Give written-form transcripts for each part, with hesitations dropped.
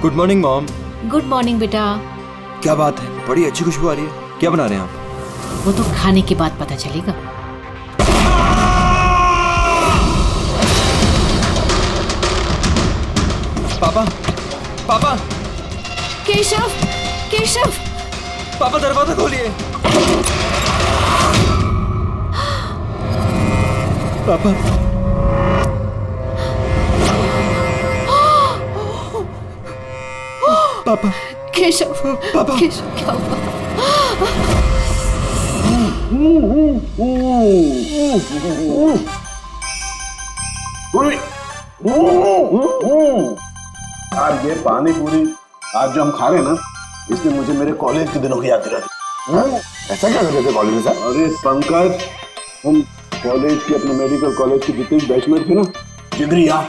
Good morning mom. Good morning बेटा। क्या बात है, बड़ी अच्छी खुशबू आ रही है। क्या बना रहे हैं आप? वो तो खाने के बाद पता चलेगा। पापा, पापा, केशव, केशव, पापा दरवाजा खोलिए। पापा, पापा, केशव, पापा, केशव क्या हुआ? आज ये पानी पूरी आज जो हम खा रहे हैं ना, इसने मुझे मेरे कॉलेज के दिनों की याद दिला दी। ऐसा क्या करते थे कॉलेज में सर? अरे पंकज, हम कॉलेज के अपने मेडिकल कॉलेज के जितने बैचमेट थे ना, जिगरी यार,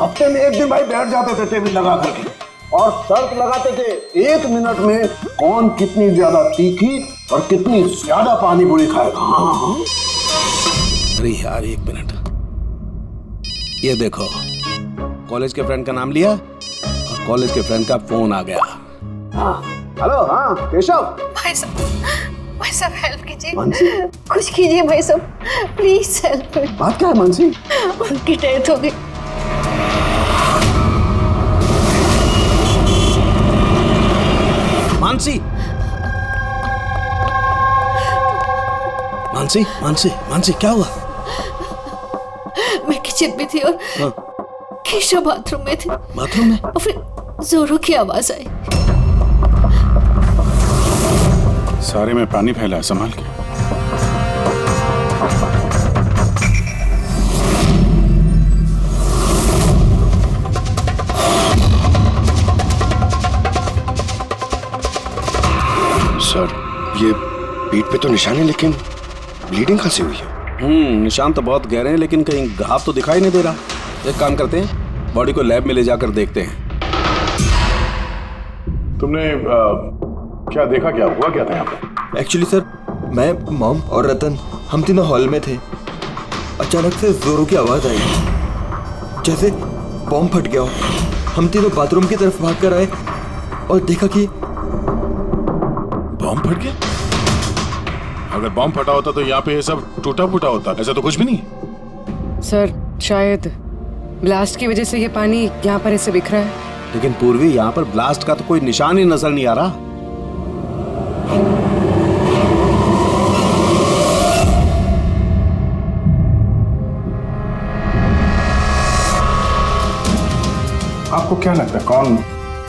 हफ्ते में एक दिन भाई बैठ जाते थे टेबल लगा करके और शर्त लगाते थे 1 मिनट में कौन कितनी ज्यादा तीखी और कितनी ज्यादा पानी पूरी खाएगा। हाँ। अरे यार 1 मिनट, ये देखो कॉलेज के फ्रेंड का नाम लिया और कॉलेज के फ्रेंड का फोन आ गया। हाँ, हेलो, हाँ केशव। भाई साहब हेल्प कीजिए, मानसी, कुछ कीजिए भाई साहब, प्लीज हेल्प। बात क्या है मानसी? उनकी डेथ हो गई। मानसी, मानसी, मानसी, मानसी क्या हुआ? मैं किचन में थी और केशव बाथरूम में थे। बाथरूम में? और फिर जोरों की आवाज आई। सारे में पानी फैला है, संभाल के। सर, ये पीठ पे तो निशान है, लेकिन ब्लीडिंग कहाँ से हुई है? निशान तो बहुत गहरे हैं, लेकिन कहीं घाव तो दिखाई नहीं दे रहा। एक काम करते हैं, बॉडी को लैब में ले जाकर देखते हैं। तुमने क्या देखा, क्या हुआ क्या था यहाँ पे? एक्चुअली सर, मैं, मॉम और रतन हम तीनों हॉल में थे। अचानक से जोरों की आवाज आई, जैसे बॉम्ब फट गया हो। हम तीनों बाथरूम की तरफ भाग कर आए और देखा कि बॉम्ब फट गया? अगर बॉम्ब फटा होता तो यहाँ पे ये सब टूटा फूटा होता, ऐसा तो कुछ भी नहीं। सर, शायद ब्लास्ट की वजह से ये पानी यहाँ पर ऐसे बिखरा है। लेकिन पूर्वी, यहाँ पर ब्लास्ट का तो कोई निशान ही नजर नहीं आ रहा। आपको क्या लगता है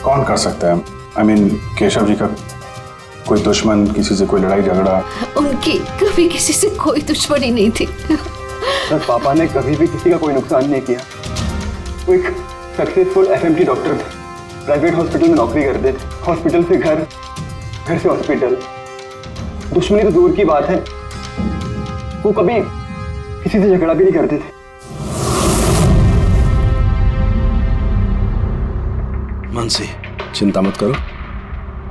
कौन कर सकता है? I mean, केशव जी का कोई दुश्मन, किसी से कोई लड़ाई झगड़ा? उनकी कभी किसी से कोई दुश्मनी नहीं थी। सर, पापा ने कभी भी किसी का कोई नुकसान नहीं किया। वो एक सक्सेसफुल एफएमटी डॉक्टर थे, प्राइवेट हॉस्पिटल में नौकरी करते थे। हॉस्पिटल से घर, घर से हॉस्पिटल। दुश्मनी तो दूर की बात है, वो कभी किसी से झगड़ा भी नहीं करते थे। मानसी, चिंता मत करो,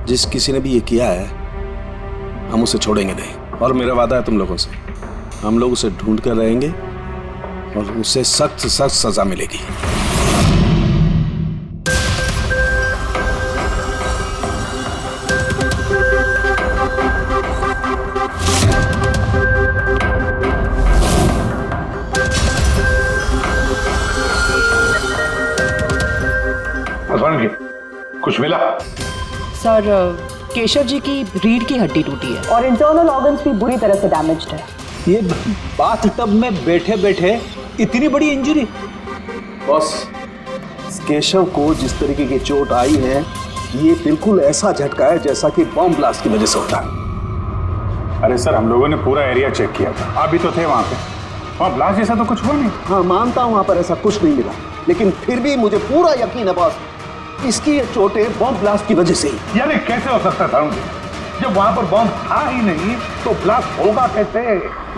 जिस किसी ने भी ये किया है हम उसे छोड़ेंगे नहीं। और मेरा वादा है तुम लोगों से, हम लोग उसे ढूंढ कर रहेंगे और उसे सख्त से सख्त सजा मिलेगी। कुछ मिला? सर, केशव जी की रीढ़ की हड्डी टूटी है और इंटरनल ऑर्गन्स भी बुरी तरह से डैमेज्ड है। ये बाथटब में बैठे बैठे इतनी बड़ी इंजरी? बॉस, केशव को जिस तरीके की चोट आई है, ये बिल्कुल ऐसा झटका है जैसा कि बॉम्ब ब्लास्ट की वजह से होता है। अरे सर, हम लोगों ने पूरा एरिया चेक किया था, आप भी तो थे वहाँ पे। वहाँ ब्लास्ट जैसा तो कुछ हुआ नहीं। हाँ, मानता हूँ वहाँ पर ऐसा कुछ नहीं मिला, लेकिन फिर भी मुझे पूरा यकीन है बॉस, इसकी ये चोटें बॉम्ब ब्लास्ट की वजह से ही। यानी कैसे हो सकता था? जब वहाँ पर बॉम्ब था ही नहीं तो ब्लास्ट होगा कैसे?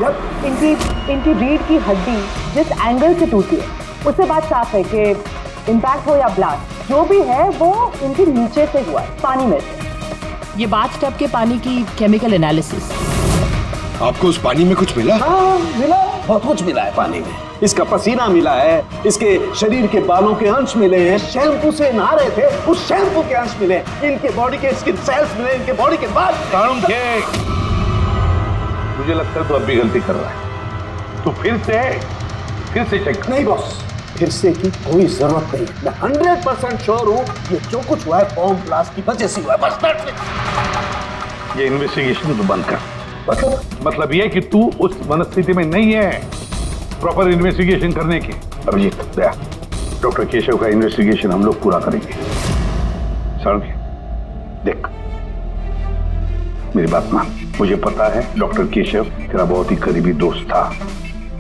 यार, इनकी रीढ़ की हड्डी जिस एंगल से टूटी है, उससे बात साफ है कि इम्पैक्ट हो या ब्लास्ट, जो भी है वो इनके नीचे से हुआ है, पानी में से। ये बाथटब के पानी की केमिकल एनालिसिस। आपको उस पानी में कुछ मिला? हाँ, मिला, बहुत कुछ मिला है पानी में। इसका पसीना मिला है, इसके शरीर के बालों के अंश मिले हैं, शैम्पू से नहा रहे थे उस शैम्पू के अंश मिले, इनके बॉडी के स्किन सेल्स मिले, इनके बॉडी के बाद मुझे लगता है तू अब भी गलती कर रहा है। तू फिर से चेक। नहीं बॉस, फिर से की कोई जरूरत नहीं। मैं 100% श्योर हूँ ये जो कुछ हुआ है बॉम्ब ब्लास्ट की वजह से हुआ है। बस that's it। ये इन्वेस्टिगेशन तो बंद कर। मतलब ये कि तू उस मनस्थिति में नहीं है प्रॉपर इन्वेस्टिगेशन करने की। अभिजीत, दया, डॉक्टर केशव का इन्वेस्टिगेशन हम लोग पूरा करेंगे। साळुंखे, देख मेरी बात मान। मुझे पता है डॉक्टर केशव तेरा बहुत ही करीबी दोस्त था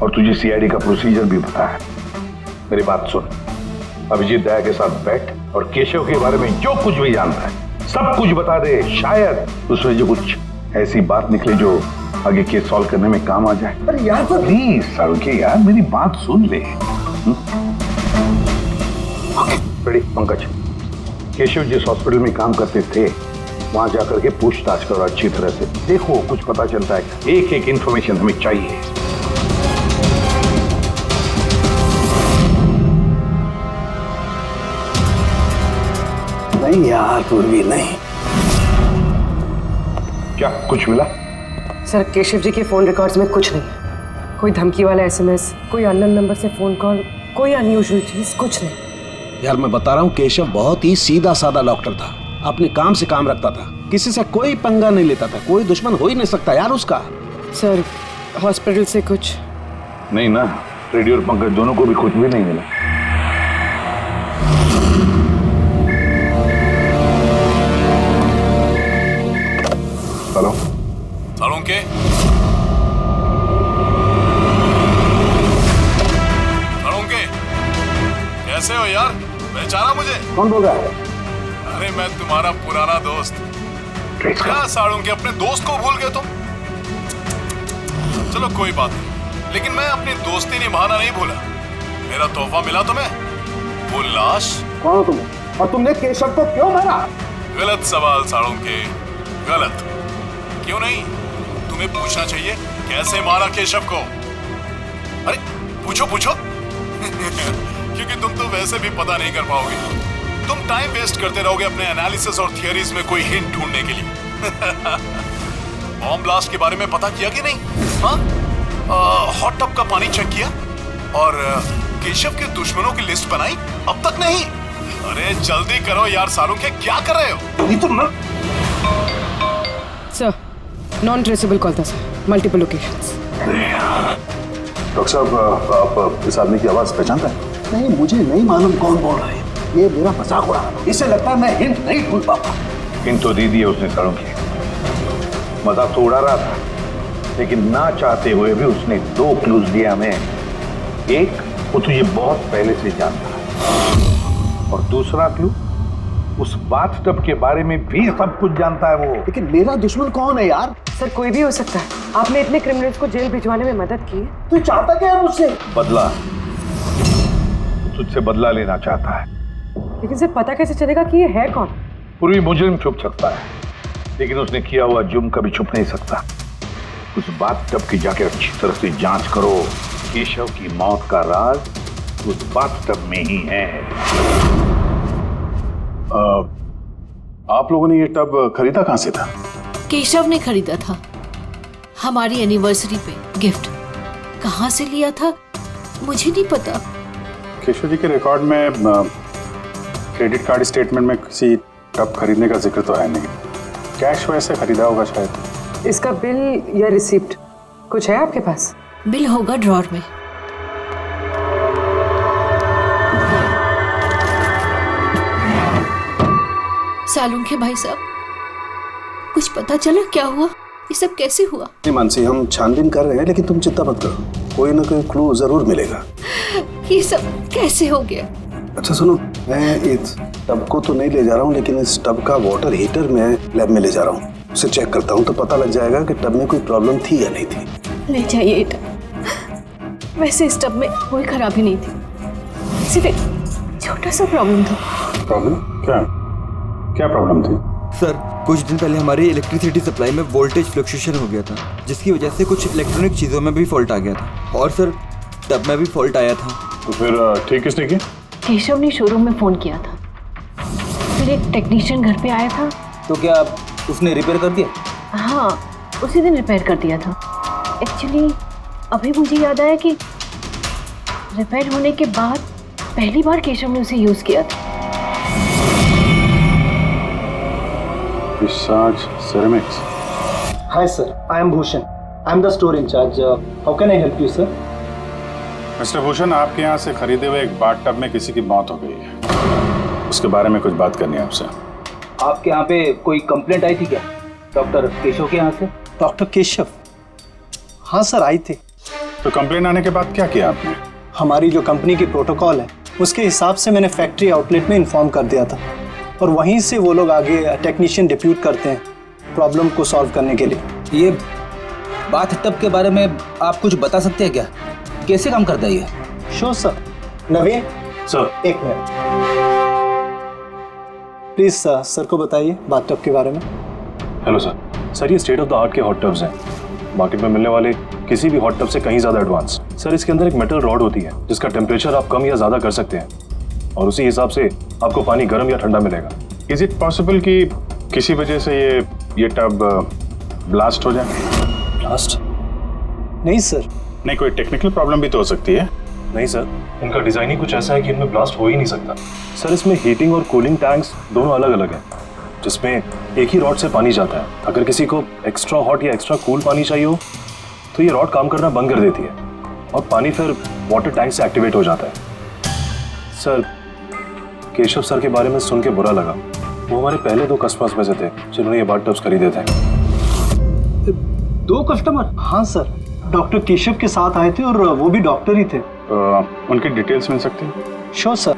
और तुझे सीआईडी का प्रोसीजर भी पता है। मेरी बात सुन, अभिजीत दया के साथ बैठ और केशव के बारे में जो कुछ भी जानता है सब कुछ बता दे। शायद उसमें जो कुछ ऐसी बात निकले जो आगे केस सॉल्व करने में काम आ जाए। अरे यार प्लीज साळुंखे यार, मेरी बात सुन ले। रेडी पंकज, केशव जिस हॉस्पिटल में काम करते थे वहां जाकर के पूछताछ करो अच्छी तरह से। देखो कुछ पता चलता है, एक एक इंफॉर्मेशन हमें चाहिए। नहीं यार पूर्वी, नहीं। क्या कुछ मिला? सर, केशव जी के फोन रिकॉर्ड्स में कुछ नहीं। कोई धमकी वाला एसएमएस, कोई अननोन नंबर से फोन कॉल, कोई अनयूजुअल चीज, कुछ नहीं। यार मैं बता रहा हूँ, केशव बहुत ही सीधा साधा डॉक्टर था, अपने काम से काम रखता था, किसी से कोई पंगा नहीं लेता था, कोई दुश्मन हो ही नहीं सकता यार उसका। सर, हॉस्पिटल से कुछ नहीं ना, रेडी और पंकज दोनों को भी कुछ भी नहीं मिला। हेलो साळुंखे, साळुंखे कैसे हो यार? पहचाना मुझे? कौन बोल रहा है? अरे मैं तुम्हारा पुराना दोस्त। क्या साळुंखे, अपने दोस्त को भूल गए तुम? चलो कोई बात नहीं, लेकिन मैं अपनी दोस्ती निभाना नहीं भूला। मेरा तोहफा मिला तुम्हें, वो लाश। कौन हो तुम और तुमने केशव को क्यों मारा? गलत सवाल साळुंखे, गलत। क्यों नहीं? तुम्हें पूछना चाहिए कैसे मारा केशव को। अरे पूछो पूछो। क्योंकि तुम तो वैसे भी पता नहीं कर पाओगे, तुम टाइम वेस्ट करते रहोगे अपने एनालिसिस और थियरीज में कोई हिंट ढूंढने के लिए। बॉम्ब ब्लास्ट के बारे में पता किया कि नहीं? हाँ, हॉट टब का पानी चेक किया और केशव के दुश्मनों की लिस्ट बनाई? अब तक नहीं? अरे जल्दी करो यार साळुंखे, क्या कर रहे हो? सर, नॉन ट्रेसेबल कॉल था सर, मल्टीपल लोकेशंस। डॉक्टर साहब, आप इस आदमी की आवाज पहचानते हैं? नहीं, मुझे नहीं मालूम कौन बोल रहा है। ये मेरा मजाक उड़ा रहा है। इसे लगता है मैं हिंट नहीं ढूंढ पाता। हिंट तो दे दिया उसने साळुंखे, मजाक तो उड़ा रहा था, लेकिन ना चाहते हुए भी उसने 2 क्लूज दिया हमें। एक, वो तुझे बहुत पहले से जानता है, और दूसरा क्लू, उस बाथटब के बारे में भी सब कुछ जानता है वो। लेकिन मेरा दुश्मन कौन है यार? सर, कोई भी हो सकता है। आपने इतने क्रिमिनल्स को जेल भिजवाने में मदद की है। तू चाहता क्या है मुझसे? बदला, तुझसे बदला लेना चाहता है। लेकिन सर, पता कैसे चलेगा कि ये है कौन? पूर्वी मुजरिम छुप सकता है, लेकिन उसने किया हुआ जुर्म कभी छुप नहीं सकता। उस बाथटब की जाके अच्छी तरह से जांच करो। केशव की मौत का राज उस बाथटब में ही है। आप लोगों ने ये टब खरीदा कहाँ से था? केशव ने खरीदा था हमारी एनिवर्सरी पे गिफ्ट। कहाँ से लिया था मुझे नहीं पता। केशव जी के रिकॉर्ड में क्रेडिट कार्ड स्टेटमेंट में किसी टब खरीदने का जिक्र तो है नहीं। कैश वैसे खरीदा होगा शायद। इसका बिल या रिसिप्ट कुछ है आपके पास? बिल होगा ड्रॉर में। साळुंखे भाई साहब, कुछ पता चला क्या हुआ? ये सब कैसे हुआ? नहीं मानसी, हम छानबीन कर रहे हैं, लेकिन तुम चिंता मत करो, कोई ना कोई क्लू जरूर मिलेगा। ये सब कैसे हो गया? अच्छा सुनो, मैं इस टब को तो नहीं ले जा रहा हूँ, लेकिन इस टब का वाटर हीटर मैं लैब में ले जा रहा हूँ। उसे चेक करता हूँ तो पता लग जाएगा कि टब में कोई प्रॉब्लम थी या नहीं थी। ले जाइए ये टब। वैसे इस टब में कोई खराबी नहीं थी, सिर्फ एक छोटा सा प्रॉब्लम था। प्रॉब्लम? क्या क्या प्रॉब्लम थी? सर, कुछ दिन पहले हमारी इलेक्ट्रिसिटी सप्लाई में वोल्टेज फ्लक्चुएशन हो गया था, जिसकी वजह से कुछ इलेक्ट्रॉनिक चीज़ों में भी फॉल्ट आ गया था। और सर, टब में भी फॉल्ट आया था। तो फिर ठीक किसने किया? केशव ने शोरूम में फोन किया था, फिर एक टेक्नीशियन घर पे आया था। तो क्या उसने रिपेयर कर दिया? हाँ, उसी दिन रिपेयर कर दिया था। एक्चुअली अभी मुझे याद आया कि रिपेयर होने के बाद पहली बार केशव ने उसे यूज किया था। Visage Ceramics. Hi sir, I am Bhushan. I am the store in charge. How can I help you sir? Mister Bhushan, आपके यहाँ से खरीदे हुए एक बाथ टब में किसी की मौत हो गई है। उसके बारे में कुछ बात करनी है आपसे। आपके यहाँ पे कोई कंप्लेंट आई थी क्या? डॉक्टर केशव के यहाँ से? डॉक्टर केशव? हाँ सर, आई थी। तो कंप्लेंट आने के बाद क्या किया आपने? हमारी जो कंपनी की प्रोटोकॉल है उसके हिसाब से मैंने फैक्ट्री आउटलेट में इन्फॉर्म कर दिया था और वहीं से वो लोग आगे टेक्नीशियन डिप्यूट करते हैं प्रॉब्लम को सॉल्व करने के लिए। ये बाथ टब के बारे में आप कुछ बता सकते हैं क्या? कैसे काम करता है ये? Sure sir. नवीन सर, एक मिनट प्लीज सर को बताइए बाथ टब के बारे में। Hello sir. सर, ये स्टेट ऑफ द आर्ट के हॉट टब्स हैं, मार्केट में मिलने वाले किसी भी हॉट टब से कहीं ज़्यादा एडवांस। सर, इसके अंदर एक मेटल रॉड होती है जिसका टेम्परेचर आप कम या ज़्यादा कर सकते हैं और उसी हिसाब से आपको पानी गर्म या ठंडा मिलेगा। इज इट पॉसिबल कि किसी वजह से ये टब ब्लास्ट हो जाए? ब्लास्ट? नहीं सर। नहीं, कोई टेक्निकल प्रॉब्लम भी तो हो सकती है। नहीं सर, इनका डिज़ाइन ही कुछ ऐसा है कि इनमें ब्लास्ट हो ही नहीं सकता। सर, इसमें हीटिंग और कूलिंग टैंक्स दोनों अलग अलग हैं, जिसमें एक ही रॉड से पानी जाता है। अगर किसी को एक्स्ट्रा हॉट या एक्स्ट्रा कूल पानी चाहिए हो तो ये रॉड काम करना बंद कर देती है और पानी फिर वाटर टैंक से एक्टिवेट हो जाता है। सर, केशव सर के बारे में सुन के बुरा लगा। वो हमारे पहले 2 कस्टमर्स में से थे जिन्होंने ये बाथ टब्स खरीदे थे। 2 कस्टमर? हाँ सर, डॉक्टर केशव के साथ आए थे और वो भी डॉक्टर ही थे। उनकी डिटेल्स मिल सकती है? Sure sir.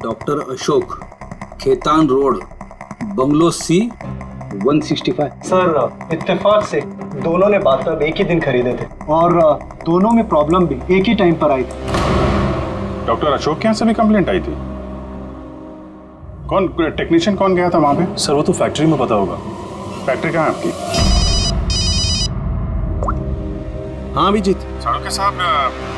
Doctor Ashok, Khetan road, bungalow C 165। Sir, इत्तेफाक से दोनों ने बाथ टब एक ही दिन खरीदे थे और दोनों में प्रॉब्लम भी एक ही टाइम पर आई थी। डॉक्टर अशोक के यहाँ से भी कंप्लेंट आई थी? कौन टेक्नीशियन कौन गया था वहाँ पे? सर, वो तो फैक्ट्री में पता होगा। फैक्ट्री कहाँ है आपकी? हाँ अभिजीत। साड़ू साहब,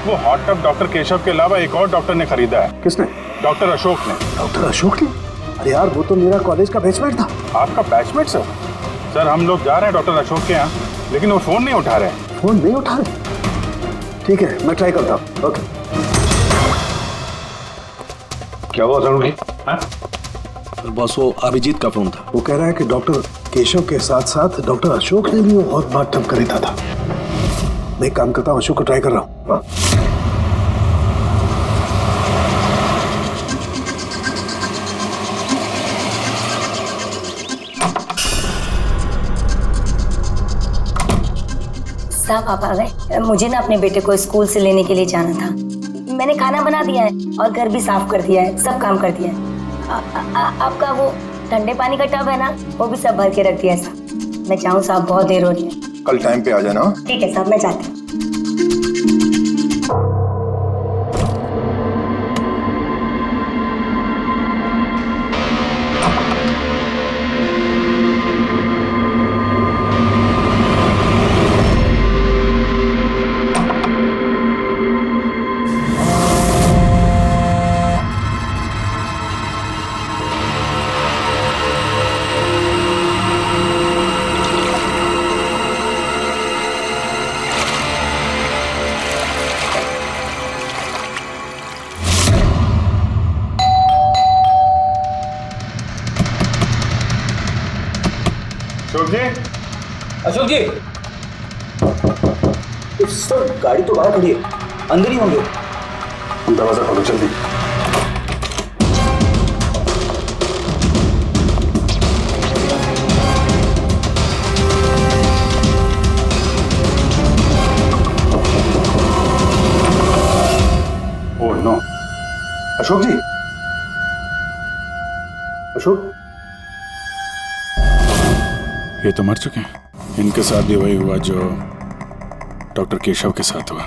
वो हॉट टब डॉक्टर केशव के अलावा एक और डॉक्टर ने खरीदा है। किसने? डॉक्टर अशोक ने। डॉक्टर अशोक ने? अरे यार, वो तो मेरा कॉलेज का बैचमेट था। आपका बैचमेट? सर, हम लोग जा रहे हैं डॉक्टर अशोक के यहाँ, लेकिन वो फोन नहीं उठा रहे। फोन नहीं उठा रहे? ठीक है, मैं ट्राई करता हूँ। ओके। क्या हुआ साड़ू जी? बस वो अभिजीत का फोन था। वो कह रहा है कि डॉक्टर केशव के साथ साथ डॉक्टर अशोक ने भी वो बहुत बात टब खरीदा था। मैं एक काम करता हूँ, अशोक को ट्राई कर रहा हूँ। साहब, आप आ गए? मुझे ना अपने बेटे को स्कूल से लेने के लिए जाना था। मैंने खाना बना दिया है और घर भी साफ कर दिया है, सब काम कर दिया है। आपका वो ठंडे पानी का टब है ना, वो भी सब भर के रख दिया है साहब। मैं जाऊँ साहब, बहुत देर हो रही है। कल टाइम पे आ जाना। ठीक है साहब, मैं जाती हूँ। अशोक जी, सर गाड़ी तो बाहर खड़ी है, अंदर ही होंगे। दरवाजा खोलो जल्दी। Oh no. अशोक जी, अशोक, ये तो मर चुके हैं। इनके साथ भी वही हुआ जो डॉक्टर केशव के साथ हुआ।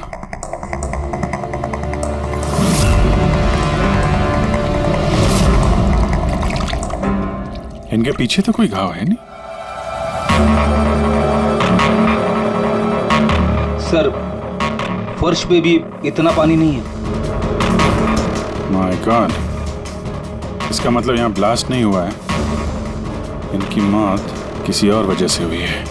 इनके पीछे तो कोई घाव है नहीं। सर फर्श पे भी इतना पानी नहीं है। माय गॉड, इसका मतलब यहाँ ब्लास्ट नहीं हुआ है, इनकी मौत किसी और वजह से हुई है।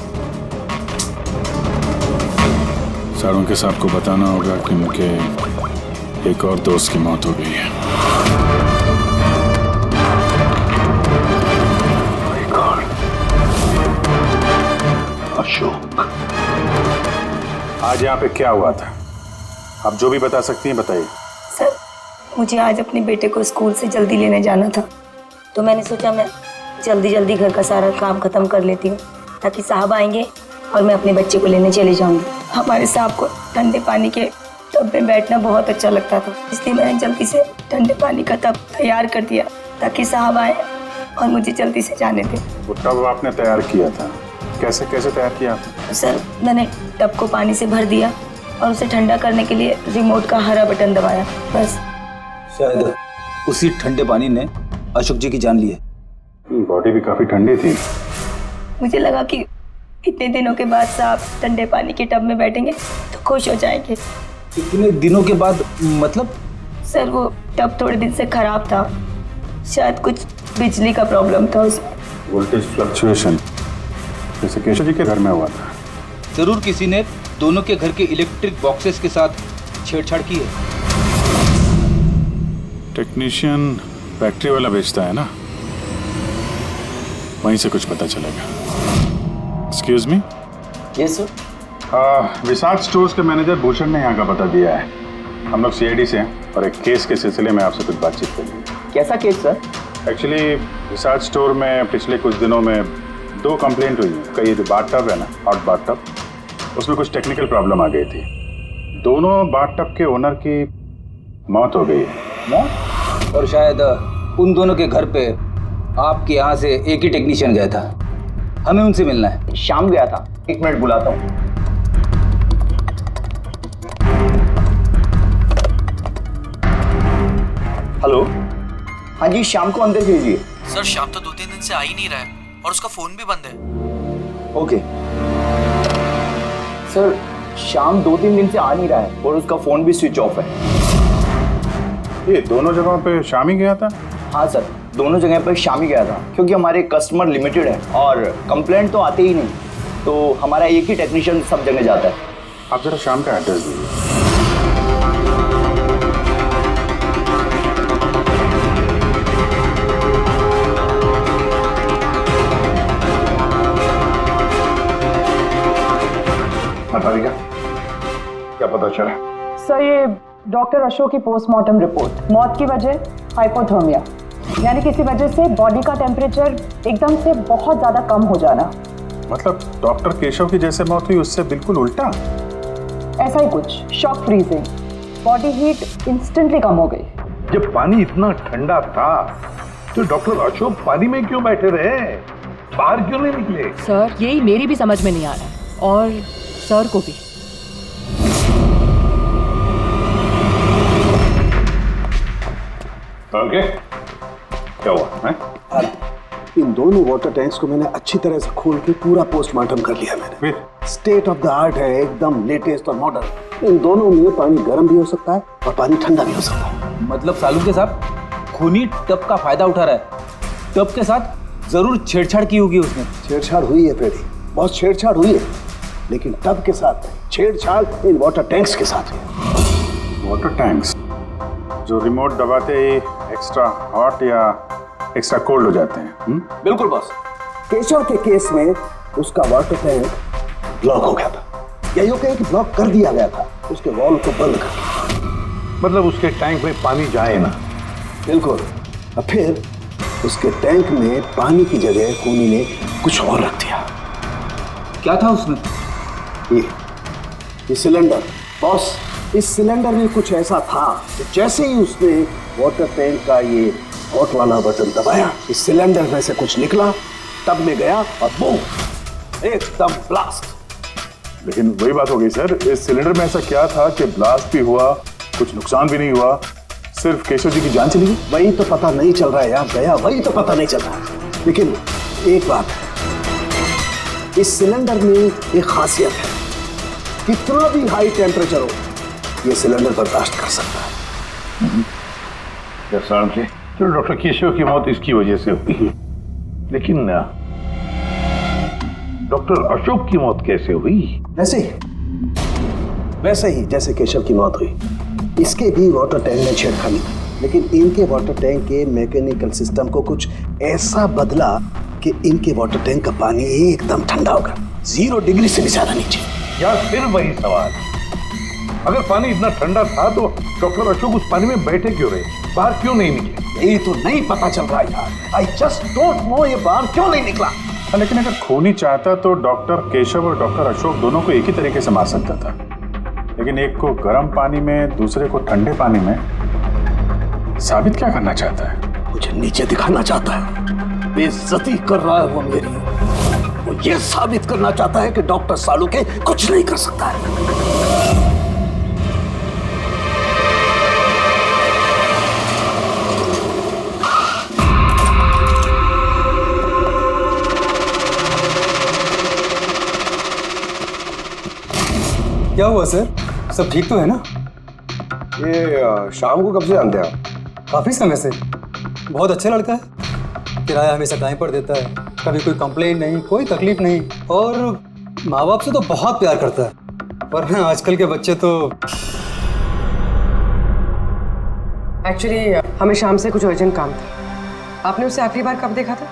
सारों के साहब को बताना होगा कि उनके एक और दोस्त की मौत हो गई है। अशोक, आज यहाँ पे क्या हुआ था? आप जो भी बता सकती हैं बताइए। सर, मुझे आज अपने बेटे को स्कूल से जल्दी लेने जाना था, तो मैंने सोचा मैं जल्दी जल्दी घर का सारा काम खत्म कर लेती हूँ ताकि साहब आएंगे और मैं अपने बच्चे को लेने चले जाऊंगी। हमारे साहब को ठंडे पानी के टब में बैठना बहुत अच्छा लगता था, इसलिए मैंने जल्दी से ठंडे पानी का टब तैयार कर दिया ताकि साहब आए और मुझे जल्दी से जाने दें। वो टब आपने तैयार किया था, कैसे कैसे तैयार किया था? सर, मैंने टब को पानी से भर दिया और उसे ठंडा करने के लिए रिमोट का हरा बटन दबाया, बस। शायद उसी ठंडे पानी ने अशोक जी की जान ली है। बॉडी भी काफी ठंडी थी। मुझे लगा कि इतने दिनों के बाद साहब ठंडे पानी के टब में बैठेंगे तो खुश हो जाएंगे। इतने दिनों के बाद मतलब? सर, वो टब थोड़े दिन से खराब था, शायद कुछ बिजली का प्रॉब्लम था उसमें। वोल्टेज फ्लक्चुएशन, जैसे केशव जी के घर में हुआ था। जरूर किसी ने दोनों के घर के इलेक्ट्रिक बॉक्सेस के साथ छेड़छाड़ की है। टेक्नीशियन फैक्ट्री वाला बेचता है ना, वहीं से कुछ पता चलेगा। Excuse me. Yes sir. Vishal stores के मैनेजर भूषण ने यहाँ का पता दिया है। हम लोग सीआईडी से हैं और एक केस के सिलसिले में आपसे कुछ बातचीत करेंगे। कैसा केस सर? एक्चुअली विशाल स्टोर में पिछले कुछ दिनों में 2 कंप्लेंट हुई है। कई जो बाथटब है ना, हॉट बाथटब, उसमें कुछ टेक्निकल प्रॉब्लम आ गई थी। दोनों बाथटब के ओनर की मौत हो गई है। मौत? और शायद उन दोनों के घर पे आपके यहाँ से एक ही टेक्नीशियन गया था। हमें उनसे मिलना है। शाम गया था, 1 मिनट बुलाता हूँ। हेलो, हाँ जी, शाम को अंदर भेजिए। सर, शाम तो 2-3 दिन से आ ही नहीं रहा है और उसका फोन भी बंद है। ओके सर, शाम 2-3 दिन से आ नहीं रहा है और उसका फोन भी स्विच ऑफ है। ये दोनों जगहों पे शाम ही गया था? हाँ सर, दोनों जगह पर शाम ही गया था, क्योंकि हमारे कस्टमर लिमिटेड है और कंप्लेंट तो आते ही नहीं, तो हमारा एक ही टेक्नीशियन सब जगह जाता है। आप जरा शाम का एड्रेस दीजिए। बताइएगा क्या पता चला? सर, ये डॉक्टर अशोक की पोस्टमार्टम रिपोर्ट, मौत की वजह हाइपोथर्मिया, यानी किसी वजह से बॉडी का टेम्परेचर एकदम से बहुत ज्यादा कम हो जाना। मतलब डॉक्टर केशव की जैसे मौत हुई उससे बिल्कुल उल्टा? ऐसा ही कुछ, shock freezing, body heat instantly कम हो गई। जब पानी इतना ठंडा था तो डॉक्टर अशोक पानी में क्यों बैठे रहे, बाहर क्यों नहीं निकले? सर, यही मेरी भी समझ में नहीं आ रहा और सर को भी। ओके, क्या हुआ है? इन दोनों वाटर टैंक्स को मैंने अच्छी तरह से खोल के पूरा पोस्टमार्टम कर लिया मैंने। स्टेट ऑफ द आर्ट है, एकदम लेटेस्ट और मॉडर्न। इन दोनों में पानी गर्म भी हो सकता है और पानी ठंडा भी हो सकता है। मतलब सालू के साथ खूनी टब का फायदा उठा रहा है। टब के साथ जरूर छेड़छाड़ की होगी उसने। छेड़छाड़ हुई है पेड़ी, बहुत छेड़छाड़ हुई है, लेकिन टब के साथ छेड़छाड़ इन वाटर टैंक्स के साथ है। वाटर टैंक्स जो रिमोट दबाते ही एक्स्ट्रा हॉट या एक्स्ट्रा कोल्ड हो जाते हैं। बिल्कुल बॉस। केशव के केस में उसका वाटर टैंक ब्लॉक हो गया था, या यूं कहें कि ब्लॉक कर दिया गया था, उसके वॉल को बंद कर दिया। मतलब उसके टैंक में पानी जाए ना? बिल्कुल। और फिर उसके टैंक में पानी की जगह खूनी ने कुछ और रख दिया। क्या था उसमें? ये सिलेंडर बॉस, इस सिलेंडर में कुछ ऐसा था कि जैसे ही उसने वाटर टैंक का ये हॉट वाला बटन दबाया, इस सिलेंडर में से कुछ निकला, टब में गया और बूम, एकदम ब्लास्ट। लेकिन वही बात हो गई सर, इस सिलेंडर में ऐसा क्या था कि ब्लास्ट भी हुआ, कुछ नुकसान भी नहीं हुआ, सिर्फ केशव जी की जान चली गई? वही तो पता नहीं चल रहा है यार, गया वही तो पता नहीं चल रहा है। लेकिन एक बात है, इस सिलेंडर में एक खासियत है, कितना भी हाई टेम्परेचर हो ये सिलेंडर बर्दाश्त कर सकता है। तो डॉक्टर केशव की मौत इसकी वजह से हुई, लेकिन डॉक्टर अशोक की मौत कैसे हुई? वैसे ही जैसे केशव की मौत हुई, इसके भी वाटर टैंक में छेड़खानी, लेकिन इनके वाटर टैंक के मैकेनिकल सिस्टम को कुछ ऐसा बदला कि इनके वाटर टैंक का पानी एकदम ठंडा होगा, 0 डिग्री से भी ज्यादा नीचे। यार फिर वही सवाल, अगर पानी इतना ठंडा था तो डॉक्टर अशोक उस पानी में बैठे क्यों रहे, बाहर क्यों नहीं निकले? यही तो नहीं पता चल रहा यार, आई जस्ट डोंट नो ये बाहर क्यों नहीं निकला। लेकिन अगर खून ही चाहता तो डॉक्टर केशव और डॉक्टर अशोक दोनों को एक ही तरीके से मार सकता था, लेकिन एक को गर्म पानी में, दूसरे को ठंडे पानी में। साबित क्या करना चाहता है? मुझे नीचे दिखाना चाहता है, बेइज्जती कर रहा है वो मेरी। वो ये साबित करना चाहता है कि डॉक्टर सालुके कुछ नहीं कर सकता है। क्या हुआ सर, सब ठीक तो है ना? ये शाम को कब से जानते हैं आप? काफी समय से। बहुत अच्छा लड़का है, किराया हमेशा टाइम पर देता है, कभी कोई कंप्लेंट नहीं, कोई तकलीफ नहीं, और माँ बाप से तो बहुत प्यार करता है। पर ना आजकल के बच्चे तो। एक्चुअली हमें शाम से कुछ अर्जेंट काम था। आपने उसे आखिरी बार कब देखा था?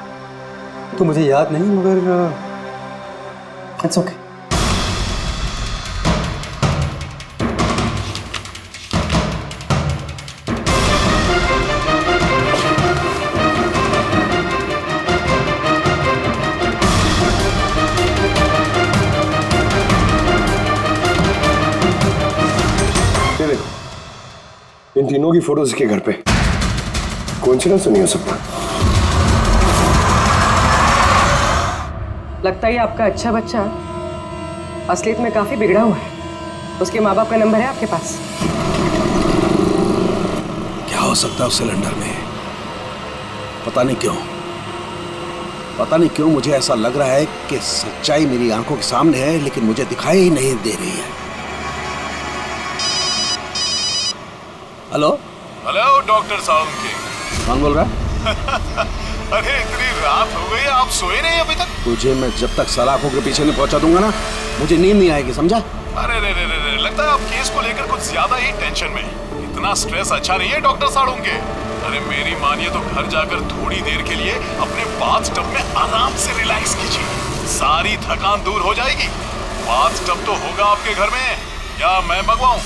तो मुझे याद नहीं, मगर इट्स ओके। इन तीनों की फोटोज के घर पे, कोइंसिडेंस तो नहीं हो सकता। लगता है आपका अच्छा बच्चा असलियत में काफी बिगड़ा हुआ है। उसके माँ बाप का नंबर है आपके पास? क्या हो सकता है उस सिलेंडर में? पता नहीं क्यों मुझे ऐसा लग रहा है कि सच्चाई मेरी आंखों के सामने है, लेकिन मुझे दिखाई ही नहीं दे रही है। Hello doctor Salunke. कौन बोल रहा है? अरे इतनी रात हो गई, आप सोए नहीं अभी तक? तुझे मैं जब तक सलाखों के पीछे नहीं पहुंचा दूंगा ना, मुझे नींद नहीं आएगी, समझा? अरे रे, लगता है आप केस को लेकर कुछ ज्यादा ही टेंशन में। इतना स्ट्रेस अच्छा नहीं है डॉक्टर सालुके। अरे मेरी मानिए तो घर जाकर थोड़ी देर के लिए अपने बाथटब में आराम से रिलैक्स कीजिए, सारी थकान दूर हो जाएगी। बाथटब तो होगा आपके घर में, या मैं मंगवाऊं?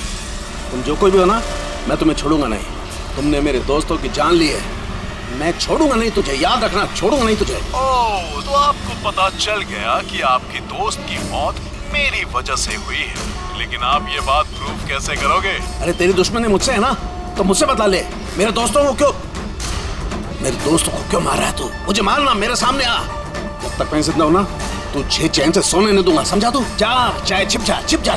तुम जो कोई भी हो ना, मैं तुम्हें छोड़ूंगा नहीं। तुमने मेरे दोस्तों की जान ली है, मैं छोड़ूंगा नहीं तुझे, याद रखना, छोड़ूंगा नहीं तुझे। ओह, तो आपको पता चल गया कि आपकी दोस्त की मौत मेरी वजह से हुई है, लेकिन आप ये बात प्रूव कैसे करोगे? अरे तेरी दुश्मनी मुझसे है ना, तो मुझसे बता ले। मेरे दोस्तों को क्यों मार रहा है तू? मुझे मारना, मेरे सामने आ। जब तक मैं जिंदा हूं ना, तुझे चैन से सोने नहीं दूंगा, समझा तू? जा, चाहे छिप जा,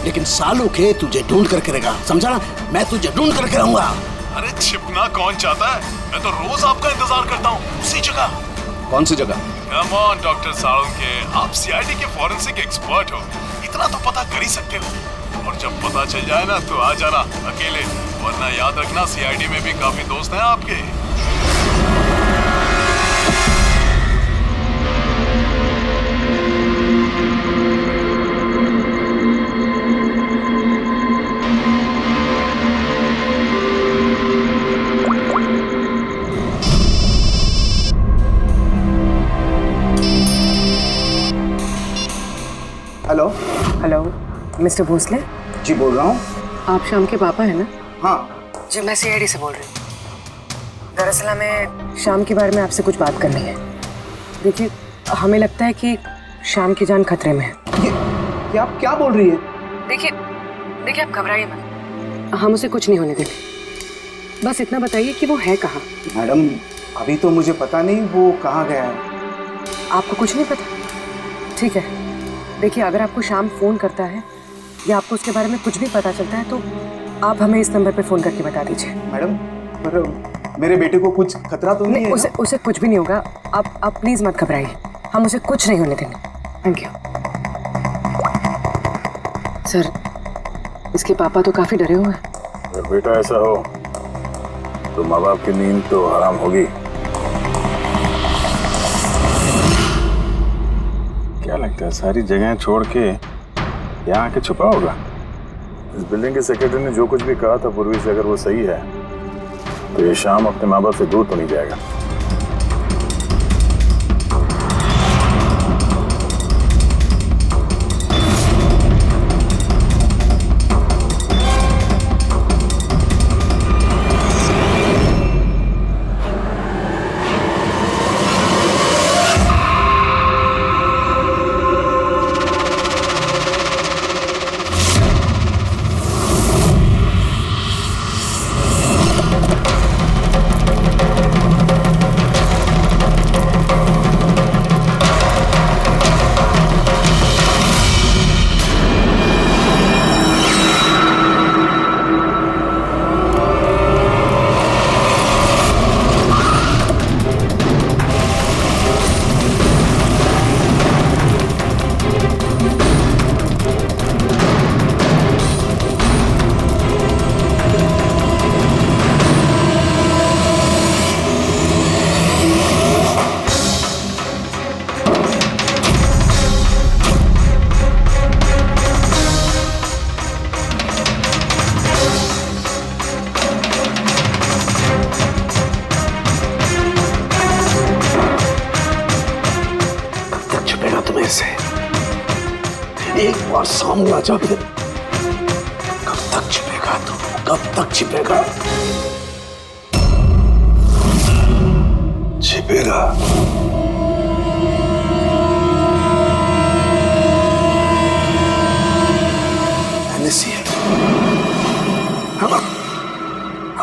लेकिन सालुके तुझे ढूंढ करके रहेगा, समझा ना? मैं तुझे ढूंढ करके रहूंगा। अरे छिपना कौन चाहता है? मैं तो रोज आपका इंतजार करता हूँ, उसी जगह। कौन सी जगह? कम ऑन डॉक्टर सालुके, आप सीआईडी के फॉरेंसिक एक्सपर्ट हो, इतना तो पता कर ही सकते हो। और जब पता चल जाए ना तो आ जाना अकेले, वरना याद रखना सीआईडी में भी काफी दोस्त हैं आपके। Hello mister Bhosle? जी बोल रहा हूँ। आप शाम के पापा हैं ना? हाँ जी, मैं सीआईडी से बोल रही हूँ। दरअसल हमें शाम के बारे में आपसे कुछ बात करनी है। देखिए, हमें लगता है कि शाम की जान खतरे में है। ये आप क्या बोल रही है? देखिए आप घबराइए मत, हम उसे कुछ नहीं होने देंगे। बस इतना बताइए कि वो है कहाँ? मैडम अभी तो मुझे पता नहीं वो कहाँ गया है। आपको कुछ नहीं पता? ठीक है, देखिए अगर आपको शाम फ़ोन करता है या आपको उसके बारे में कुछ भी पता चलता है तो आप हमें इस नंबर पे फ़ोन करके बता दीजिए। मैडम पर मेरे बेटे को कुछ खतरा तो नहीं है? उसे कुछ भी नहीं होगा। आप प्लीज मत घबराइए, हम उसे कुछ नहीं होने देंगे। Thank you sir. इसके पापा तो काफी डरे हुए हैं। अगर बेटा ऐसा हो तो माँ बाप की नींद तो हराम होगी। क्या लगता है सारी जगह छोड़ के यहाँ आके छुपा होगा? इस बिल्डिंग के सेक्रेटरी ने जो कुछ भी कहा था पूर्वी से, अगर वो सही है तो ये शाम अपने माँ बाप से दूर तो नहीं जाएगा। एक बार सामने आ जा, फिर कब तक छिपेगा तू? कब तक छिपेगा? छिपेगा।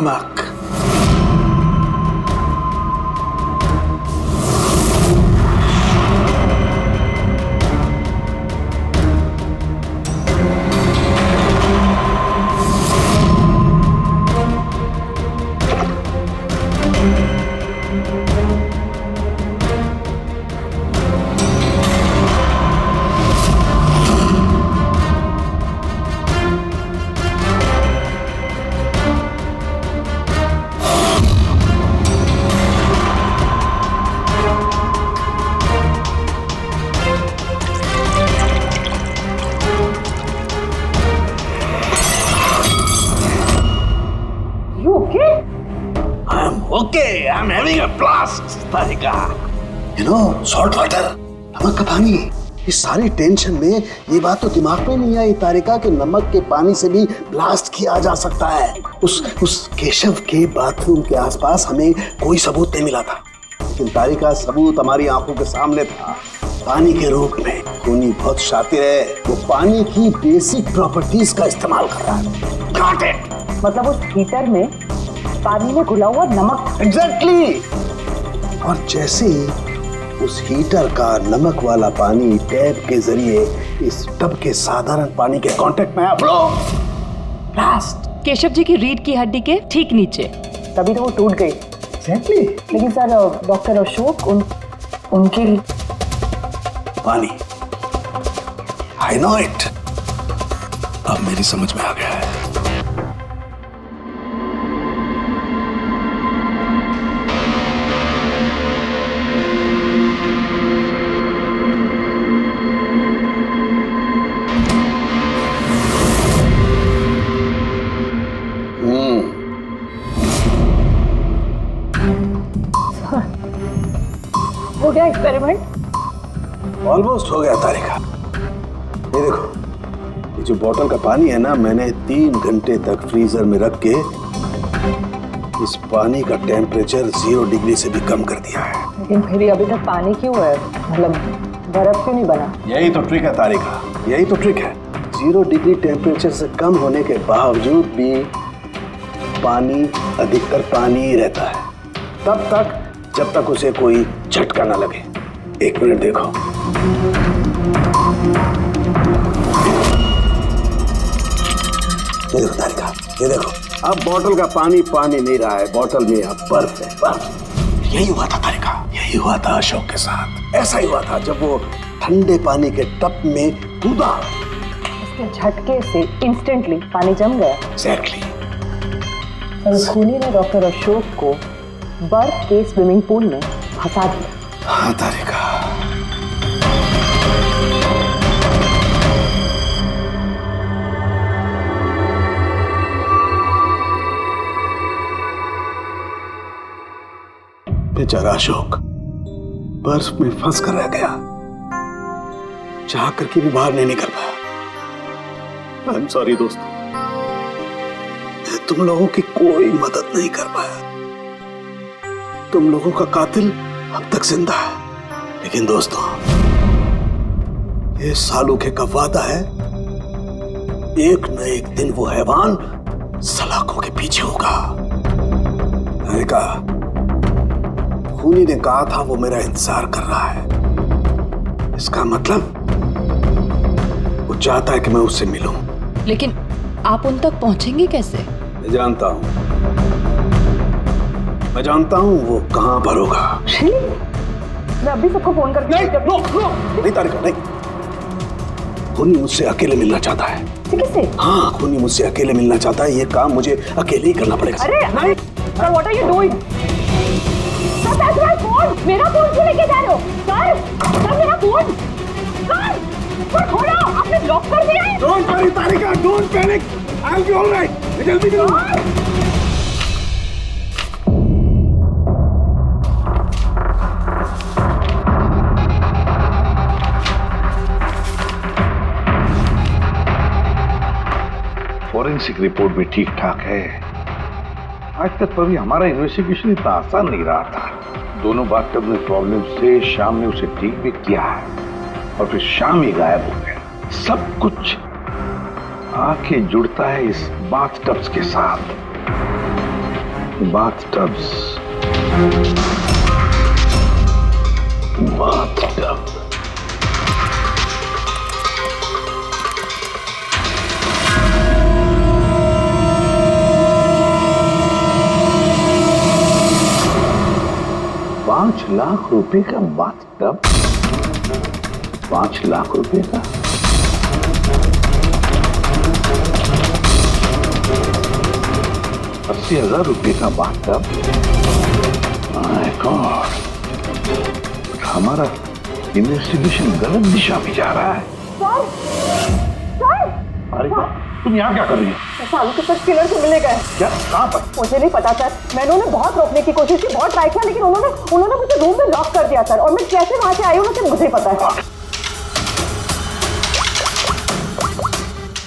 नमक। Okay, I'm having a blast, Tarika. You know, salt water, नमक का पानी। इस सारी टेंशन में ये बात तो दिमाग में नहीं आई तारिका कि नमक के पानी से भी ब्लास्ट किया जा सकता है। उस केशव के बाथरूम के आसपास हमें कोई सबूत नहीं मिला था, लेकिन तारिका सबूत हमारी आंखों के सामने था, पानी के रूप में। खूनी बहुत शातिर है, वो पानी की बेसिक प्रॉपर्टीज का इस्तेमाल कर रहा है। Got it? मतलब उस हीटर में पानी में घुला हुआ नमक। एग्जैक्टली। और जैसे उस हीटर का नमक वाला पानी टैप के जरिए इस टब के साधारण पानी के कांटेक्ट में आया, ब्लास्ट। केशव जी की रीढ़ की हड्डी के ठीक नीचे, तभी तो वो टूट गई। एग्जैक्टली। लेकिन सर डॉक्टर अशोक उनके पानी, आई नो इट। अब मेरी समझ में आ गया है। हो गया एक्सपेरिमेंट? ऑलमोस्ट हो गया तारिका। ये देखो, ये जो बोतल का पानी है ना, मैंने 3 घंटे तक फ्रीजर में रख के इस पानी का टेम्परेचर 0 डिग्री से भी कम कर दिया है। लेकिन फिर अभी तक पानी क्यों है? मतलब बर्फ क्यों नहीं बना? यही तो ट्रिक है तारिका, यही तो ट्रिक है। 0 डिग्री टेम्परेचर से कम होने के बावजूद भी पानी अधिकतर पानी ही रहता है, तब तक जब तक उसे कोई झटका ना लगे। 1 मिनट देखो, ये देखो तारिका, ये देखो, अब बोतल का पानी पानी नहीं रहा है, बोतल में अब बर्फ है, बर्फ। यही हुआ था तारिका, यही हुआ था अशोक के साथ। ऐसा ही हुआ था जब वो ठंडे पानी के टब में कूदा, उसके झटके से इंस्टेंटली पानी जम गया। एग्जैक्टली। और खूनी ने डॉक्टर अशोक को बर्फ के स्विमिंग पूल में फंसा दिया। हाँ तारिका, बेचारा अशोक बर्फ में फंस कर रह गया, चाह करके भी बाहर नहीं निकल पाया। आई एम सॉरी दोस्तों, मैं तुम लोगों की कोई मदद नहीं कर पाया। तुम लोगों का कातिल अब तक जिंदा है, लेकिन दोस्तों ये सालूके का वादा है, एक न एक दिन वो हैवान सलाखों के पीछे होगा। मैंने कहा, खूनी ने कहा था वो मेरा इंतजार कर रहा है, इसका मतलब वो चाहता है कि मैं उससे मिलूं। लेकिन आप उन तक पहुंचेंगे कैसे? मैं जानता हूं वो कहां पर होगा। मैं अभी सबको फोन करके नहीं तारिका, नहीं। खूनी मुझसे अकेले मिलना चाहता है। किससे? हाँ, खूनी मुझसे अकेले मिलना चाहता है, ये काम मुझे अकेले ही करना पड़ेगा। अरे नहीं, sir what are you doing? Sir that's my phone. मेरा फोन क्यों लेके जा रहे हो? सर मेरा फोन। सर खोलो, आपने लॉक कर दिया है। Don't worry Tarika, don't panic, I will be alright. जल्दी करो। फॉरेंसिक रिपोर्ट भी ठीक ठाक है। आज तक कभी हमारा इन्वेस्टिगेशन इतना आसान नहीं रहा था। दोनों बाथटब में प्रॉब्लम से शाम ने उसे ठीक भी किया है और फिर शाम ही गायब हो गया। सब कुछ आके जुड़ता है इस बाथटब्स के साथ। बाथटब्स, बाथटब। ₹5,00,000 का बाथटब, 5 लाख रुपए का। ₹80,000 का बाथटब। माय गॉड, हमारा इन्वेस्टिगेशन गलत दिशा में जा रहा है। अरे तुम यहाँ क्या कर रही हो? सालू के साथ किलर से मिले गए। क्या? कहाँ पर? मुझे नहीं पता सर, मैंने उन्हें बहुत रोकने की कोशिश की, बहुत ट्राई किया, लेकिन उन्होंने मुझे रूम में लॉक कर दिया सर। और मैं कैसे वहां से आई हूँ ना, मुझे पता है।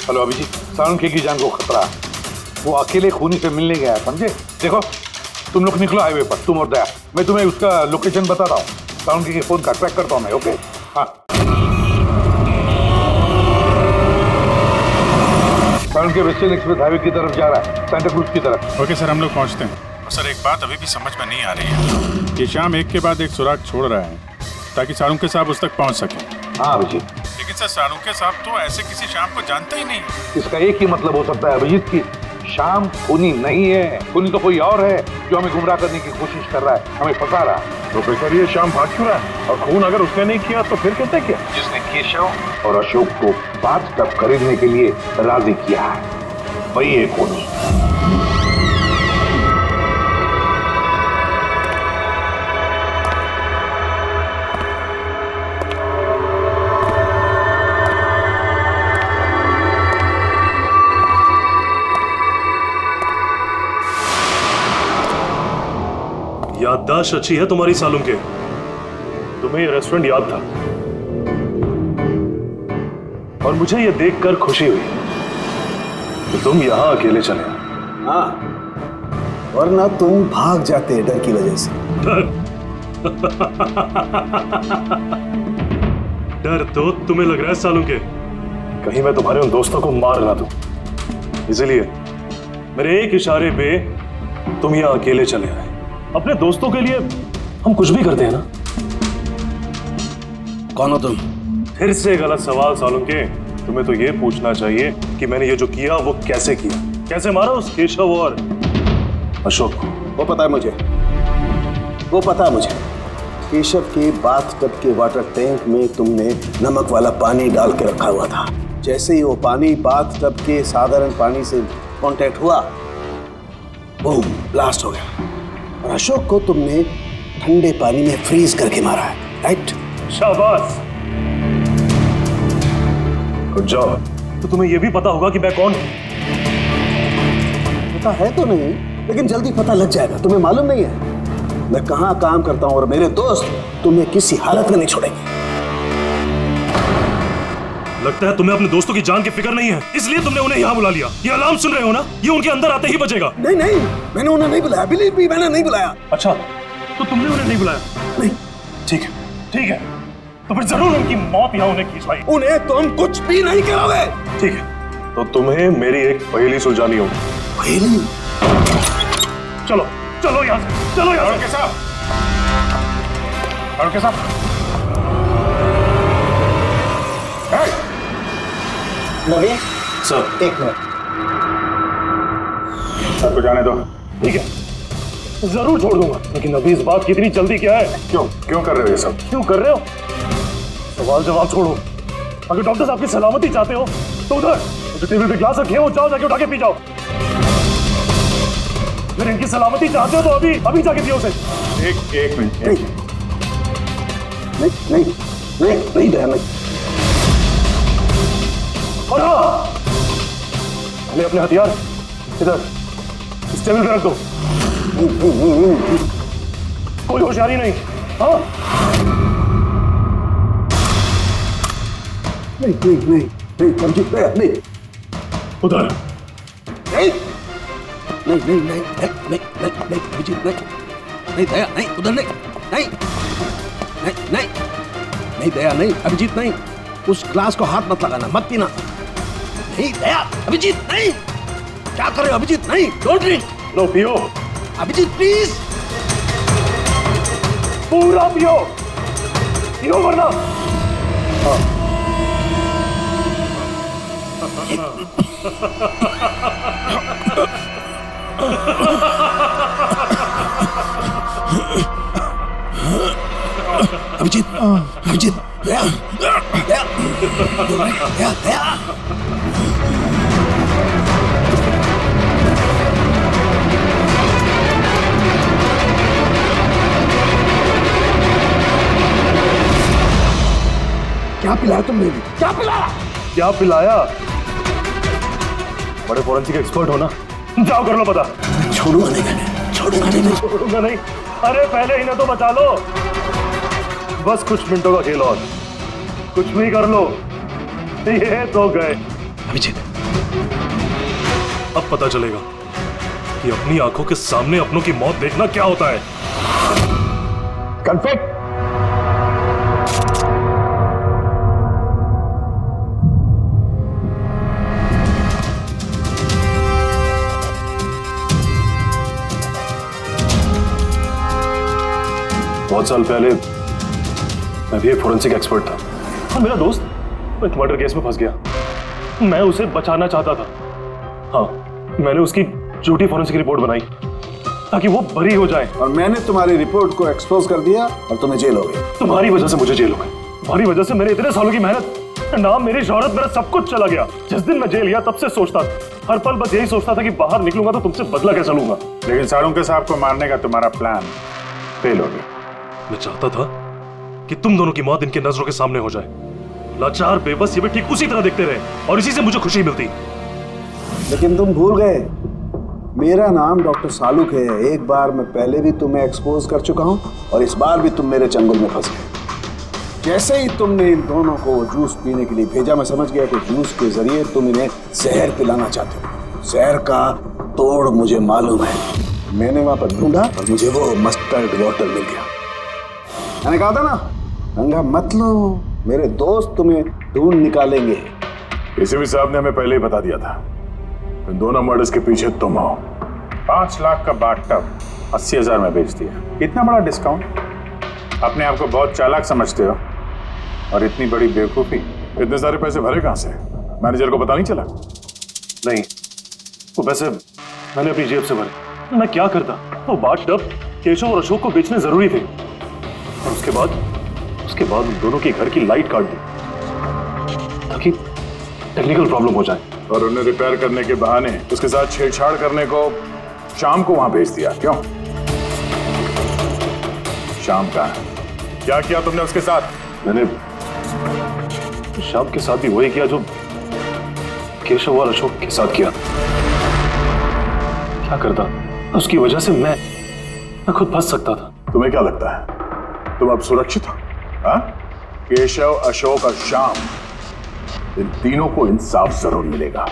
हेलो अभिजीत, सालुके की जान को खतरा है। वो अकेले खूनी से मिलने गया है, समझे? देखो तुम लोग निकलो हाईवे पर, तुम और दया। मैं तुम्हें उसका लोकेशन बताता हूँ। सालुके के फोन का ट्रैक करता हूँ मैं। ओके? हाँ। सालुके वेस्टर्न एक्सप्रेस हाईवे की तरफ जा रहा है, सेंटा क्रूज की तरफ। ओके सर, हम लोग पहुंचते हैं। सर एक बात अभी भी समझ में नहीं आ रही है कि शाम एक के बाद एक सुराग छोड़ रहा है ताकि सालुके साहब उस तक पहुंच सके। हाँ अभिजीत, लेकिन सर सालुके साहब तो ऐसे किसी शाम को जानते ही नहीं। इसका एक ही मतलब हो सकता है अभिजीत की शाम खूनी नहीं है, खूनी तो कोई और है जो हमें गुमराह करने की कोशिश कर रहा है, हमें फंसा रहा है। प्रोफेसर ये शाम भाग क्यों रहा है? और खून अगर उसने नहीं किया तो फिर किसने किया? जिसने केशव और अशोक को बाथटब खरीदने के लिए राजी किया है, वही है खूनी। याददाश्त अच्छी है तुम्हारी सालुके। तुम्हें ये रेस्टोरेंट याद था और मुझे ये देखकर खुशी हुई कि तुम यहां अकेले चले। हाँ, वरना तुम भाग जाते डर की वजह से। डर तो तुम्हें लग रहा है सालुके, कहीं मैं तुम्हारे उन दोस्तों को मार ना दूं, इसलिए मेरे एक इशारे पे तुम यहां अकेले चले आए। अपने दोस्तों के लिए हम कुछ भी करते हैं ना। कौन हो तुम? फिर से गलत सवाल सालुके। तुम्हें तो ये पूछना चाहिए कि मैंने ये जो किया वो कैसे किया। कैसे मारा उस केशव और अशोक को? वो पता है मुझे, वो पता है मुझे। केशव के बाथटब के वाटर टैंक में तुमने नमक वाला पानी डाल के रखा हुआ था। जैसे ही वो पानी बाथटब के साधारण पानी से कांटेक्ट हुआ, बूम, ब्लास्ट हो गया। और अशोक को तुमने ठंडे पानी में फ्रीज करके मारा है, राइट? शाबाश। Good job. तो तुम्हें यह भी पता होगा कि मैं कौन हूं? पता है तो नहीं, लेकिन जल्दी पता लग जाएगा। तुम्हें मालूम नहीं है मैं कहां काम करता हूं, और मेरे दोस्त तुम्हें किसी हालत में नहीं छोड़ेंगे। लगता है तुम्हें अपने दोस्तों की जान की फिक्र नहीं है, इसलिए तुमने उन्हें यहाँ बुला लिया। ये अलार्म सुन रहे हो ना, ये उनके अंदर आते ही बचेगा। नहीं नहीं, मैंने उन्हें नहीं बुलाया, बिलीव मी, मैंने नहीं बुलाया। अच्छा, तो तुमने उन्हें नहीं बुलाया? नहीं। ठीक है, ठीक है, तो फिर जरूर उनकी मौत यहाँ उन्हें खींचवाई। उन्हें तुम कुछ भी नहीं करोगे। ठीक है, तो तुम्हें मेरी एक पहेली सुलझानी होगी। पहेली? चलो चलो यहाँ से, चलो यहाँ से। साहब, अरुण साहब, नवीन सर, एक मिनट। सर को जाने दो। ठीक है, जरूर छोड़ दूंगा, लेकिन अभी इस बात की इतनी जल्दी क्या है? क्यों कर रहे हो ये सब? क्यों कर रहे हो? सवाल जवाब छोड़ो। अगर डॉक्टर साहब की सलामती चाहते हो तो उधर जो टेबल पे ग्लास रखे हो, जाओ जाके उठा के पी जाओ। अगर इनकी सलामती चाहते हो तो अभी अभी जाके पियो उसे। एक मिनट। नहीं नहीं नहीं नहीं दया, नहीं। और हाँ, पहले अपने हथियार इधर इस टेबल पे रख दो। कोई होशियारी नहीं। हाँ, नहीं नहीं नहीं नहीं, समझी दया, नहीं। उधर नहीं नहीं नहीं नहीं नहीं नहीं नहीं, अभिजीत नहीं, नहीं दया, नहीं उधर, नहीं नहीं नहीं नहीं नहीं दया, नहीं अभिजीत, नहीं। उस ग्लास को हाथ मत लगाना, मत पीना। नहीं दया, अभिजीत नहीं। क्या कर रहे हो अभिजीत? नहीं, डोंट ड्रिंक। लो पियो अभिजीत, प्लीज। पूरा पियो, पियो वरना। हाँ। अभिजीत, अभिजीत, दया, दया, दया, दया। क्या पिलाया तुमने? क्या पिलाया? क्या पिलाया? बड़े फॉरेंसिक एक्सपर्ट हो ना, जाओ कर लो पता। छोड़ूंगा नहीं, मैंने छोड़ूंगा नहीं, छोड़ूंगा नहीं। अरे पहले इन्हें तो बचा लो, बस कुछ मिनटों का खेल और, कुछ भी कर लो। ये तो गए। अभिजीत, अब पता चलेगा कि अपनी आंखों के सामने अपनों की मौत देखना क्या होता है। कन्फेक्ट। बहुत साल पहले मैं भी एक फोरेंसिक एक्सपर्ट था, और मेरा दोस्त एक मर्डर केस में फंस गया। मैं उसे बचाना चाहता था। हाँ, मैंने उसकी झूठी फोरेंसिक रिपोर्ट बनाई ताकि वो बरी हो जाए। और मैंने तुम्हारी रिपोर्ट को एक्सपोज कर दिया और तुम्हें जेल हो गई। तुम्हारी वजह से मुझे जेल हो गई। तुम्हारी वजह से मेरे इतने सालों की मेहनत, नाम, मेरी शोहरत, मेरा सब कुछ चला गया। जिस दिन मैं जेल गया तब से सोचता था, हर पल बस यही सोचता था कि बाहर निकलूंगा तो तुमसे बदला कैसे लूंगा। लेकिन साळुंके साहब को मारने का तुम्हारा प्लान फेल हो गया। मैं चाहता था कि तुम दोनों की मौत इनके नजरों के सामने हो जाए। लाचार, बेबस ये भी ठीक उसी तरह देखते रहे और इसी से मुझे खुशी मिलती। लेकिन तुम भूल गए, मेरा नाम डॉक्टर सालुक है। एक बार मैं पहले भी तुम्हें एक्सपोज कर चुका हूं और इस बार भी तुम मेरे चंगुल में फंस गए। जैसे ही तुमने इन दोनों को जूस पीने के लिए भेजा, मैं समझ गया कि जूस के जरिए तुम इन्हें जहर पिलाना चाहते हो। जहर का तोड़ मुझे मालूम है। मैंने वहां पर ढूंढा और मुझे वो मस्टर्ड वाटर मिल गया। मैंने कहा था ना, पंगा मत लो, मेरे दोस्त तुम्हें ढूंढ निकालेंगे। एसीपी साहब ने हमें पहले ही बता दिया था, इन दोनों मर्डर्स के पीछे तुम हो। 5 लाख का बाथटब 80,000 में बेच दिया। इतना बड़ा डिस्काउंट? अपने आप को बहुत चालाक समझते हो, और इतनी बड़ी बेवकूफी। इतने सारे पैसे भरे कहां से? मैनेजर को पता नहीं चला? नहीं, वो पैसे मैंने अपनी जेब से भरे। मैं क्या करता? वो बाथटब केशव और अशोक को बेचने जरूरी थे, और उसके बाद उन दोनों के घर की लाइट काट दी ताकि टेक्निकल प्रॉब्लम हो जाए। और उन्हें रिपेयर करने के बहाने उसके साथ छेड़छाड़ करने को शाम को वहां भेज दिया। क्यों? शाम का क्या किया तुमने उसके साथ? मैंने शाम के साथ भी वही किया जो केशव और अशोक के साथ किया। क्या करता? उसकी वजह से मैं खुद फंस सकता था। तुम्हें क्या लगता है तुम अब सुरक्षित हो? हाँ? केशव, अशोक और श्याम, इन तीनों को इंसाफ जरूर मिलेगा।